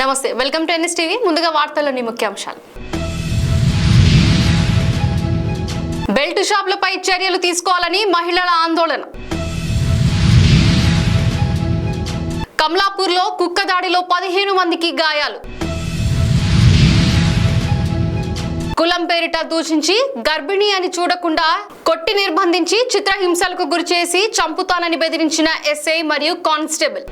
నమస్తే, welcome to NS TV. ముందుగా వార్తల్లోని ముఖ్యాంశాలు. బెల్ట్ షాపులపై చర్యలు తీసుకోవాలని మహిళల ఆందోళన. కమలాపూర్లో కుక్క దాడిలో 15 మందికి గాయాలు. కులం పేరిట దూషించి గర్భిణి అని చూడకుండా కొట్టి నిర్బంధించి చిత్రహింసలకు గురిచేసి చంపుతానని బెదిరించిన ఎస్ఐ మరియు కానిస్టేబుల్.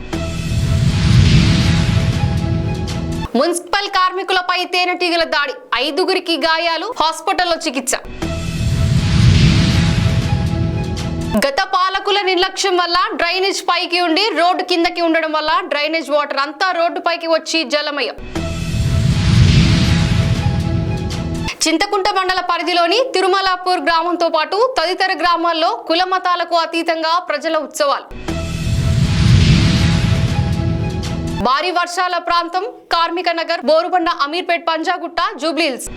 మున్సిపల్ కార్మికులపై తేనెటీగల దాడి, 5గురికి గాయాలు, హాస్పిటల్లో చికిత్స. గత పాలకుల నిర్లక్ష్యం వల్ల డ్రైనేజ్ పైకి ఉండి రోడ్డు కిందకి ఉండడం వల్ల డ్రైనేజ్ వాటర్ అంతా రోడ్డు పైకి వచ్చి జలమయం. చింతకుంట మండల పరిధిలోని తిరుమలాపూర్ గ్రామంతో పాటు తదితర గ్రామాల్లో కుల మతాలకు అతీతంగా ప్రజల ఉత్సవాలు. భారీ వర్షాల ప్రాంతం కార్మిక నగర్, బోరుబండ, అమీర్పేట్, పంజాగుట్ట, జూబ్లీహిల్స్.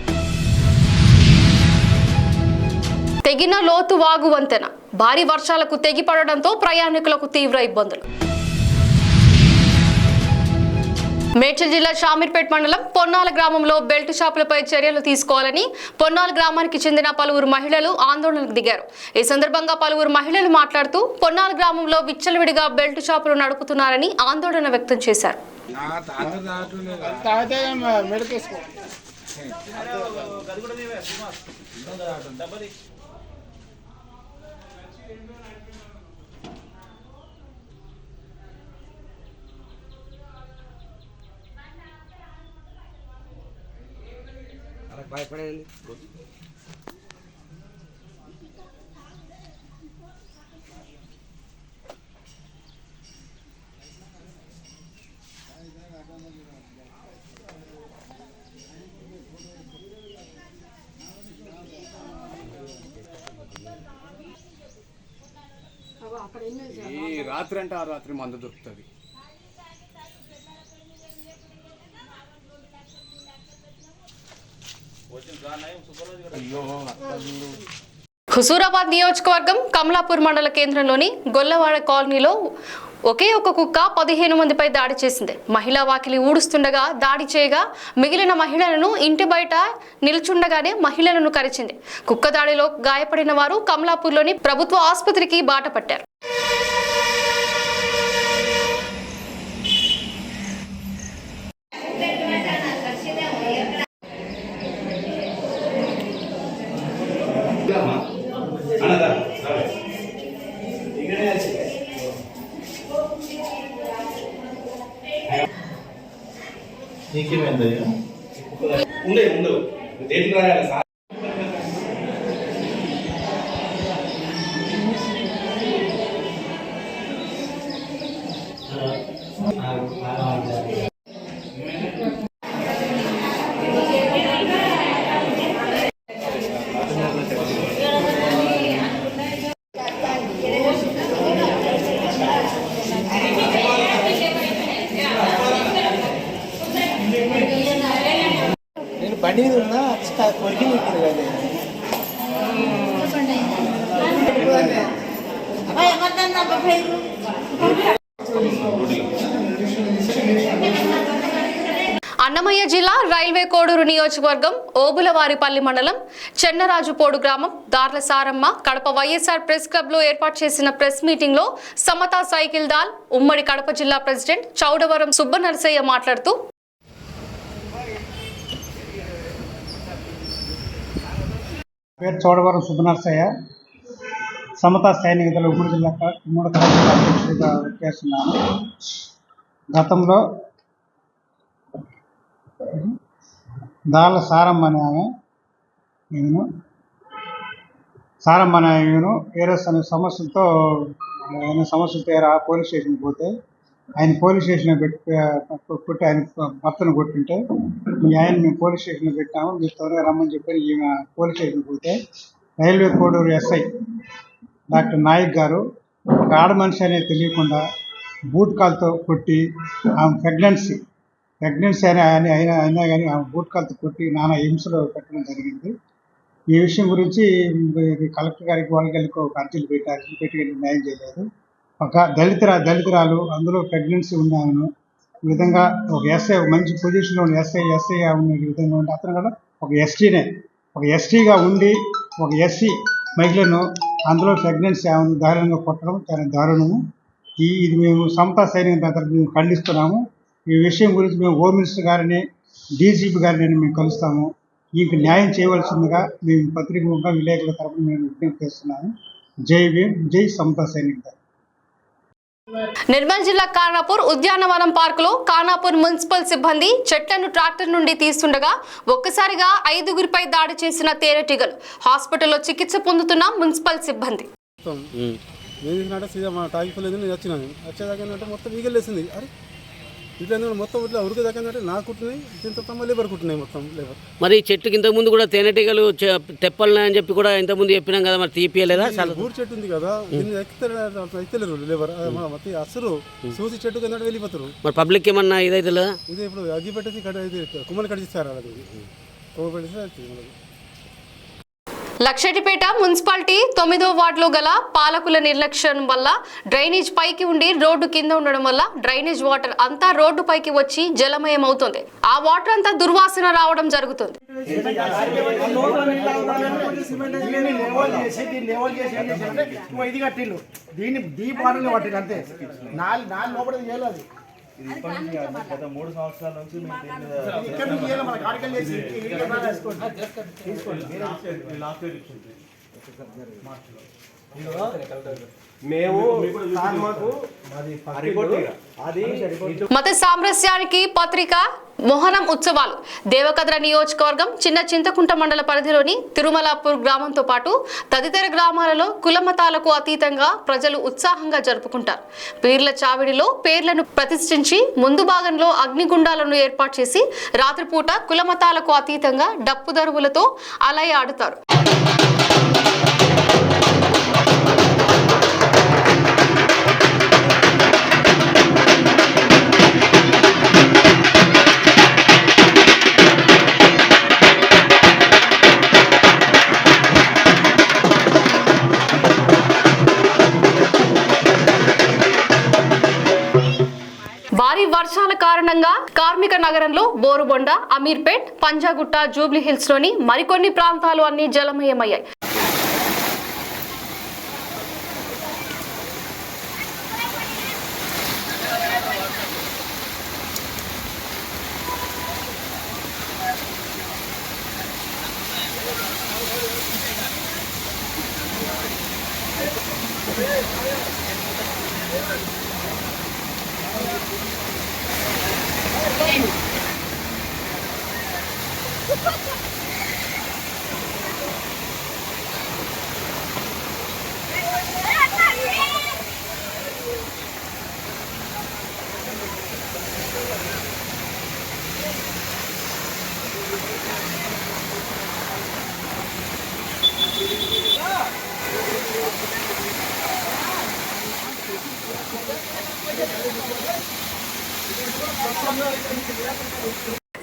తెగిన లోతు వాగు వంతెన, భారీ వర్షాలకు తెగిపడడంతో ప్రయాణికులకు తీవ్ర ఇబ్బందులు. మేడ్చల్ జిల్లా షామీర్పేట్ మండలం పొన్నాల గ్రామంలో బెల్ట్ షాపులపై చర్యలు తీసుకోవాలని పొన్నాల గ్రామానికి చెందిన పలువురు మహిళలు ఆందోళనకు దిగారు. ఈ సందర్భంగా పలువురు మహిళలు మాట్లాడుతూ పొన్నాల గ్రామంలో విచ్చలవిడిగా బెల్ట్ షాపులు నడుపుతున్నారని ఆందోళన వ్యక్తం చేశారు. భయపడేది ఈ రాత్రి అంటే ఆ రాత్రి మందు దొరుకుతుంది. హుజూరాబాద్ నియోజకవర్గం కమలాపూర్ మండల కేంద్రంలోని గొల్లవాడ కాలనీలో ఒకే ఒక కుక్క 15 మందిపై దాడి చేసింది. మహిళా వాకిలి ఊడుస్తుండగా దాడి చేయగా మిగిలిన మహిళలను ఇంటి బయట నిల్చుండగానే మహిళలను కరిచింది. కుక్క దాడిలో గాయపడిన వారు కమలాపూర్లోని ప్రభుత్వ ఆసుపత్రికి బాట పట్టారు. నీకేమైంది? ఉండవు దేనికి రాయాలి సార్? బండి మీద ఉన్నా కొరికి నింపారు కదా. అన్నమయ్య జిల్లా రైల్వే కోడూరు నియోజకవర్గం ఓబులవారిపల్లి మండలం చెన్నరాజుపోడు గ్రామం దార్ల సారమ్మ కడప వైఎస్ఆర్ ప్రెస్ క్లబ్ లో ఏర్పాటు చేసిన ప్రెస్ మీటింగ్ లో సమతా సైకిల్ దాల్ ఉమ్మడి కడప జిల్లా ప్రెసిడెంట్ చౌడవరం సుబ్బనరసయ్య మాట్లాడుతూ, పేరు చౌడవరం సుబ్బనరసయ్య, సమతా సైనిక దళ ఉమ్మడి జిల్లా అధ్యక్షుడిగా చేస్తున్నాను. గతంలో దాళ్ళ సారమ్మ అనే ఆమెను ఏరస్ అనే సమస్యలతో పోలీస్ స్టేషన్కి పోతే ఆయన పోలీస్ స్టేషన్లో కొట్టి ఆయన భర్తను కొట్టుంటే మీ ఆయన మేము పోలీస్ స్టేషన్లో పెట్టాము, మీరు త్వరగా రమ్మని చెప్పి ఈమె పోలీస్ స్టేషన్కి పోతే railway Koduru SI doctor Nayak గారు ఒక ఆడ మనిషి అనేది తెలియకుండా బూట్ కాల్తో కొట్టి ఆమె ప్రెగ్నెన్సీ అయినా కానీ ఆమె బూట్ కాల్తో కొట్టి నానా హింసలో పెట్టడం జరిగింది. ఈ విషయం గురించి కలెక్టర్ గారికి వాళ్ళకి ఒక అర్జీలు పెట్టి న్యాయం చేయలేదు. ఒక దళితురాలు అందులో ప్రెగ్నెన్సీ ఉన్నాను ఈ విధంగా ఒక ఎస్ఐ మంచి పొజిషన్లో ఉన్న ఎస్ఐగా ఉండే విధంగా ఉంటే అతను కూడా ఒక ఎస్టీగా ఉండి ఒక ఎస్సీ మహిళను అందులో ప్రెగ్నెన్సీ దారుణంగా కొట్టడం చాలా దారుణము. ఇది మేము సమతా సైనిక తరఫున మేము ఖండిస్తున్నాము. ఈ విషయం గురించి మేము హోమ్ మినిస్టర్ గారిని డీజీపీ గారిని మేము కలుస్తాము. మీకు న్యాయం చేయవలసిందిగా మేము పత్రికగా విలేకరుల తరఫున మేము విజ్ఞప్తి చేస్తున్నాము. జై భీమ్, జై సమతా సైనిక. నిర్మల్ జిల్లా ఖానాపూర్ ఉద్యానవనం పార్కులో ఖానాపూర్ మున్సిపల్ సిబ్బంది చెట్లను ట్రాక్టర్ నుండి తీస్తుండగా ఒక్కసారిగా 5గురిపై దాడి చేసిన తేనెటీగలు. హాస్పిటల్లో చికిత్స పొందుతున్న మున్సిపల్ సిబ్బంది. మొత్తం ఈగలేసింది. అరే ఇట్లా మొత్తం ఇట్లా ఉరికి దక్కిందంటే నా కుట్టినాయి, దీంతో తమ లేబర్ కుట్టినాయి మొత్తం లేబర్. మరి చెట్టుకి ఇంతకుముందు కూడా తేనెటీగలు తెప్పాలని చెప్పి కూడా ఇంతకుముందు చెప్పినాం కదా, మరి తీపియలేదా? ఊరు చెట్టు ఉంది కదా, దీన్ని ఎక్కలేరు లేబర్. అసలు చూసి చెట్టు కింద వెళ్ళిపోతారు. మరి పబ్లిక్ ఏమన్నా ఇదైతే లేదా? ఇది ఇప్పుడు అగ్గి పెట్టేసి కుమ్మలు కడిచిస్తారు. అలాగే కుమ్మలు కడిస్తే లక్షటిపేట మున్సిపాలిటీ 9వ వార్డులో గల పాలకుల నిర్లక్ష్యం వల్ల డ్రైనేజ్ పైకి ఉండి రోడ్డు కింద ఉండడం వల్ల డ్రైనేజ్ వాటర్ అంతా రోడ్డు పైకి వచ్చి జలమయం అవుతుంది. ఆ వాటర్ అంతా దుర్వాసన రావడం జరుగుతుంది. గత 3 సంవత్సరాల నుంచి మత సామరస్యానికి పత్రిక మొహరం ఉత్సవాలు. దేవకద్ర నియోజకవర్గం చిన్న చింతకుంట మండల పరిధిలోని తిరుమలాపూర్ గ్రామంతో పాటు తదితర గ్రామాలలో కులమతాలకు అతీతంగా ప్రజలు ఉత్సాహంగా జరుపుకుంటారు. పీర్ల చావిడిలో పేర్లను ప్రతిష్ఠించి ముందు భాగంలో అగ్నిగుండాలను ఏర్పాటు చేసి రాత్రిపూట కులమతాలకు అతీతంగా డప్పుదరువులతో అలయ ఆడుతారు. భారీ వర్షాల కారణంగా కార్మిక నగరంలో బోరుబొండ, అమీర్పేట్, పంజాగుట్ట, జూబ్లీ హిల్స్ లోని మరికొన్ని ప్రాంతాలు అన్ని జలమయమయ్యాయి.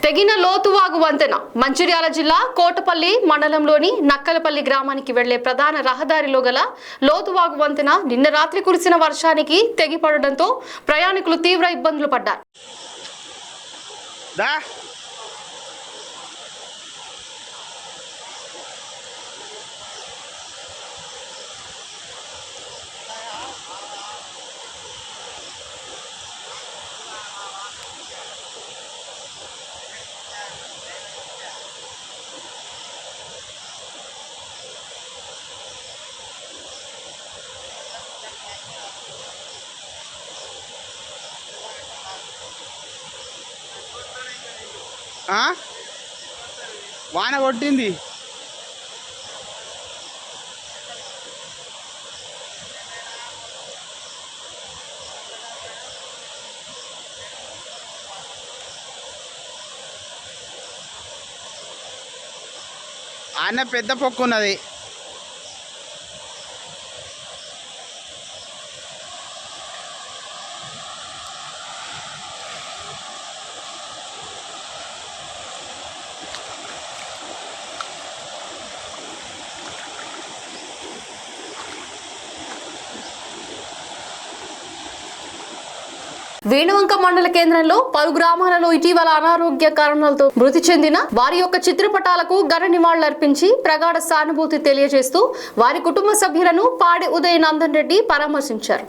తెగిన లోతువాగు వంతెన. మంచిర్యాల జిల్లా కోటపల్లి మండలంలోని నక్కలపల్లి గ్రామానికి వెళ్లే ప్రధాన రహదారిలో గల లోతువాగు వంతెన నిన్న రాత్రి కురిసిన వర్షానికి తెగిపడడంతో ప్రయాణికులు తీవ్ర ఇబ్బందులు పడ్డారు. వాన కొట్టింది. ఆయన పెద్ద పొక్కు ఉన్నది. వేణువంక మండల కేంద్రంలో పలు గ్రామాలలో ఇటీవల అనారోగ్య కారణాలతో మృతి చెందిన వారి యొక్క చిత్రపటాలకు ఘన నివాళులర్పించి ప్రగాఢ సానుభూతి తెలియజేస్తూ వారి కుటుంబ సభ్యులను పాడి ఉదయ నందన్ రెడ్డి పరామర్శించారు.